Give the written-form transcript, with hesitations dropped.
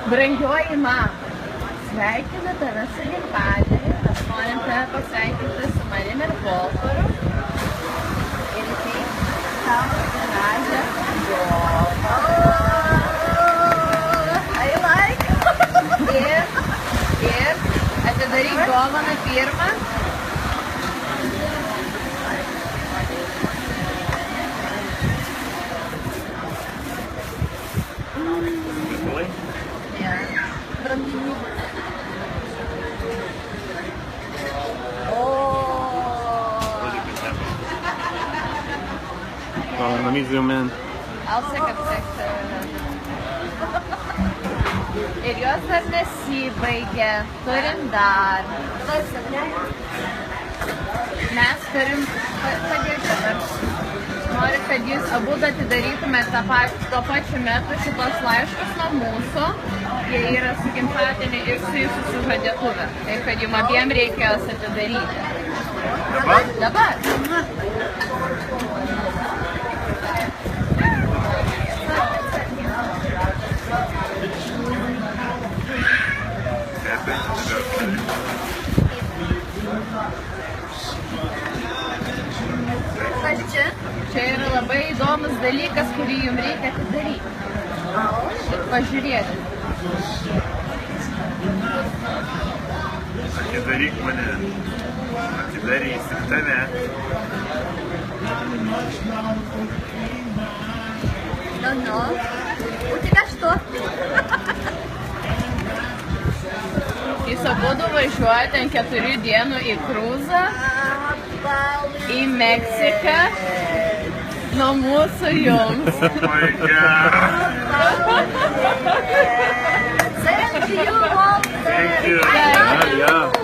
Brangioji mama, sveikinu tave su gimtadieniu, mes norim tave pasveikinti su manim ir Volkaru. Ir įteikti tau gražią dovaną. I like. Ir atidaryk dovaną pirmą. Let me zoom in. I'll take a picture. Ir jos dar nesibaigė, turim dar. Mes turim padėti dar. Noriu, kad jūs abu atidarytumėte tuo pačiu metu šitos laiškus nuo mūsų. Jie yra su gimtadieniu ir su jūsų sužadėtuve. Taip, kad jums abiem reikės atidaryti. Dabar? Dabar. Kas čia? Čia yra labai įdomus dalykas, kurį jums reikia atidaryti. Ir pažiūrėti. Atidaryk mane. Atidarysim tave. Nu. У тебя что? Jūs abudu važiuojate ant 4 dienų į kruzą, į Meksiką, nuo mūsų jums. Oh my God. Thank you, Walter. Thank you. I love you. Yeah.